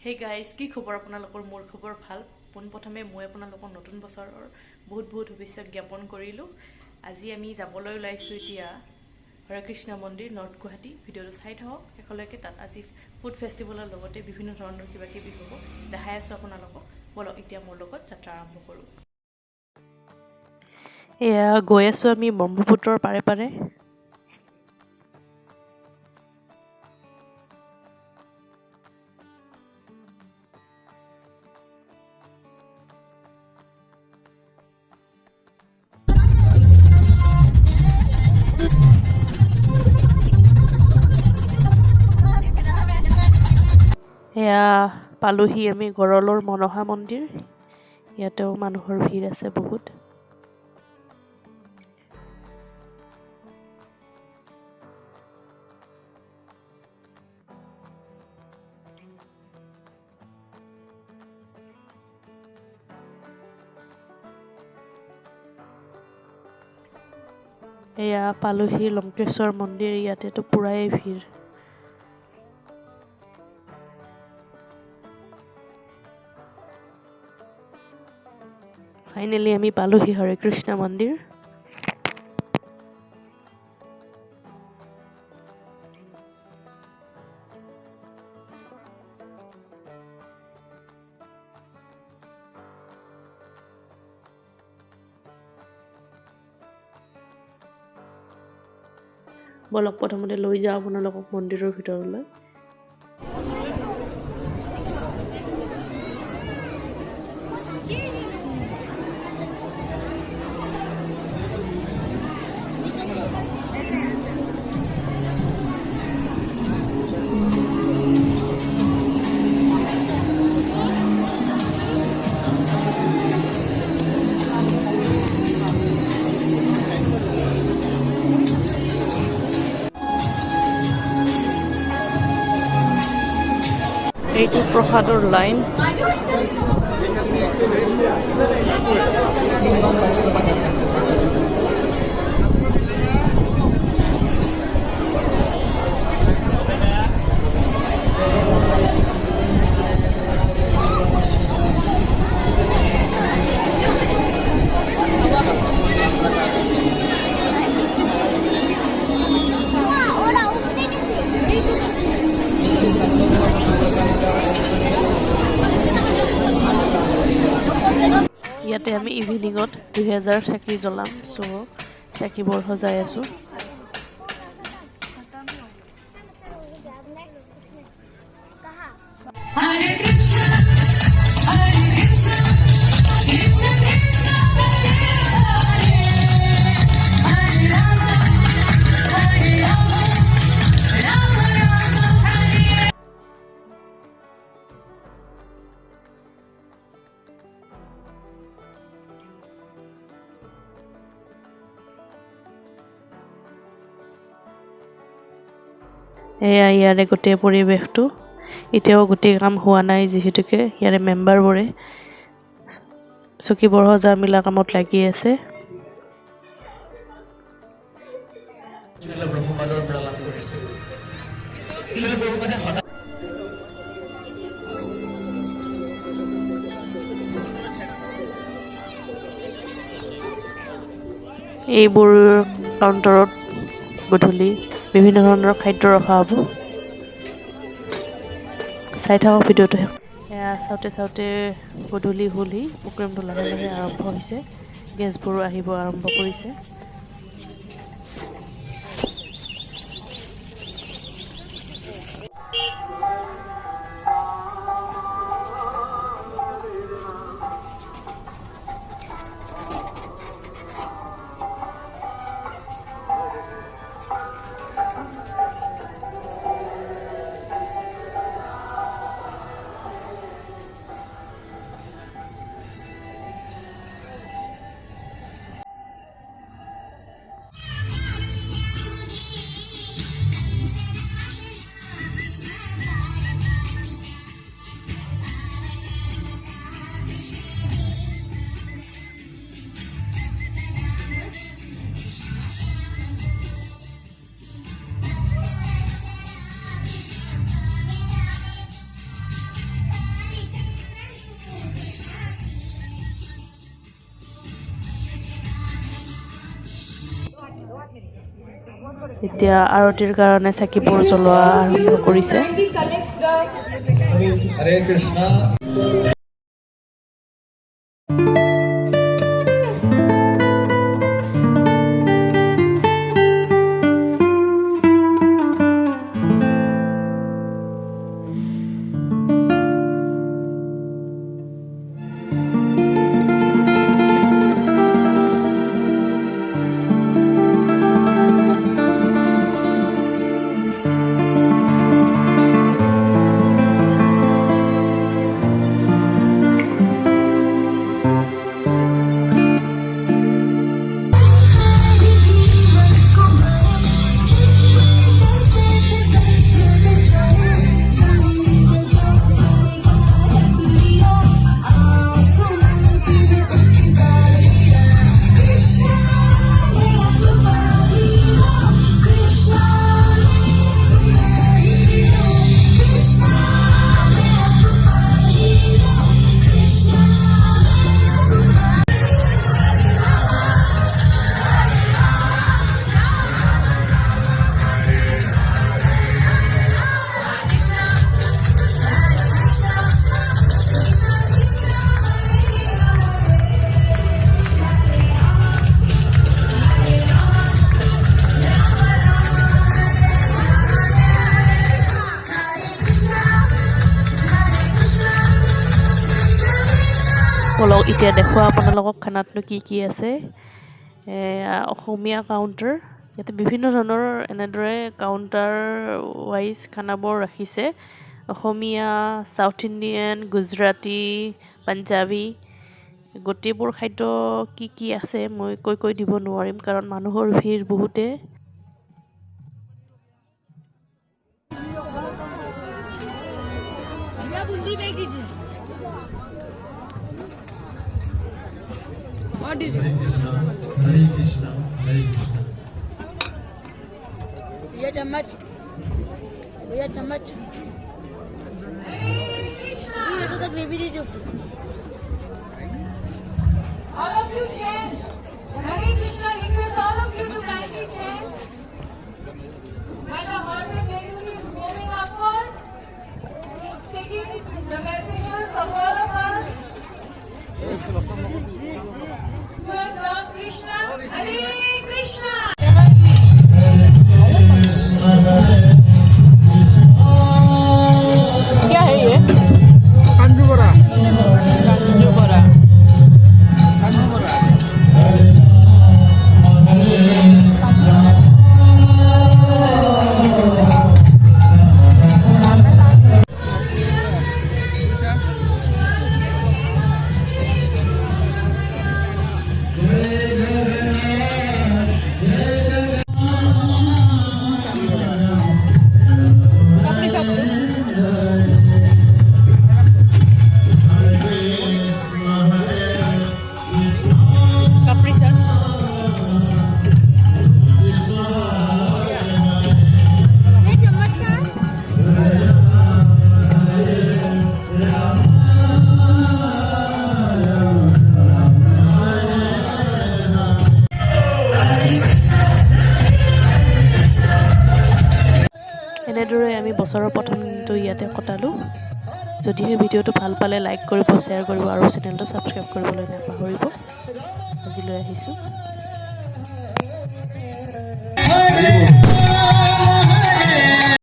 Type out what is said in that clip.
Hey guys, কি খবৰ আপোনালোকৰ মোৰ খবৰ ভাল পোনপ্ৰথমে মই আপোনালোকৰ নতুন বছৰৰ বহুত শুভেচ্ছা জ্ঞাপন কৰিলো আজি আমি যাবলৈ ওলাইছো এতিয়া হৰে কৃষ্ণ মন্দিৰ নৰ্থ গুৱাহাটী ভিডিঅটো চাই থাকক এখলৈকে তাত আজি ফুড ফেষ্টিভেলৰ লগতে বিভিন্ন ধৰণৰ কিবা কিবি হ'ব দেখাই আছো আপোনালোকক বলক এতিয়া মোৰ লগত যাত্ৰা আৰম্ভ কৰো এয়া গৈ আছো আমি ব্ৰহ্মপুত্ৰৰ পাৰে পাৰে এয়া পালোহি আমি গৰলৰ মনসা মন্দিৰ ইয়াতেও মানুহৰ ভিৰ আছে বহুত এয়া পালোহি লংকেশ্বৰ মন্দিৰ ইয়াতেতো পুৰাই ভিৰ ফাইনালি আমি পালোহি হৰে কৃষ্ণ মন্দিৰ বলক প্ৰথমতে লৈ যাওঁ আপোনালোকক মন্দিৰৰ ভিতৰলৈ এইটো প্ৰসাদৰ লাইন ইয়াতে আমি ইভিনিঙত 2000 চাকি জ্বলাম সো চাকিবোৰ সজাই আছো এয়া ইয়াৰে গোটেই পৰিৱেশটো এতিয়াও গোটেই কাম হোৱা নাই যিহেতুকে ইয়াৰে মেম্বাৰবোৰে চকীবোৰ সজা মিলা কামত লাগি আছে এইবোৰ কাউণ্টাৰত গধূলি বিভিন্ন ধৰণৰ খাদ্য ৰখা হ'ব চাই থাকক ভিডিঅ'টো এয়া চাওঁতে গধূলি হ'লি প্ৰগ্ৰেমটো লাহে লাহে আৰম্ভ হৈছে গেছবোৰো আহিব আৰম্ভ কৰিছে এতিয়া আৰতিৰ কাৰণে চাকিবোৰ জ্বলোৱা আৰম্ভ কৰিছে। হৰে কৃষ্ণ। বলক এতিয়া দেখুৱা আপোনালোকক খানাতনো কি আছে। অসমীয়া কাউণ্টাৰ, ইয়াতে বিভিন্ন ধৰণৰ এনেদৰে কাউণ্টাৰ ৱাইজ খানাবোৰ ৰাখিছে। অসমীয়া, সাউথ ইণ্ডিয়ান, গুজৰাটী, পাঞ্জাবী, গোটেইবোৰ খাদ্য কি আছে মই কৈ দিব নোৱাৰিম কাৰণ মানুহৰ ভিৰ বহুতে। Hare Krishna, Hare Krishna, Hare Krishna. भैया चम्मच ये तो ग्रेवी दीजिए। All of you chant. Hare Krishna request all of you to kindly chant. While the hot air balloon is moving upward, it's taking the messages of all of us towards Lord Krishna. Hare Krishna. क्या है ये? Kanju bora. कांजू बड़ा। Kanju bora. এনেদৰে আমি বছৰৰ প্ৰথম দিনটো ইয়াতে কটালোঁ। যদিহে ভিডিঅ'টো ভাল পালে লাইক কৰিব, শ্বেয়াৰ কৰিব আৰু চেনেলটো ছাবস্ক্ৰাইব কৰিবলৈ নাপাহৰিব। আজিলৈ আহিছোঁ।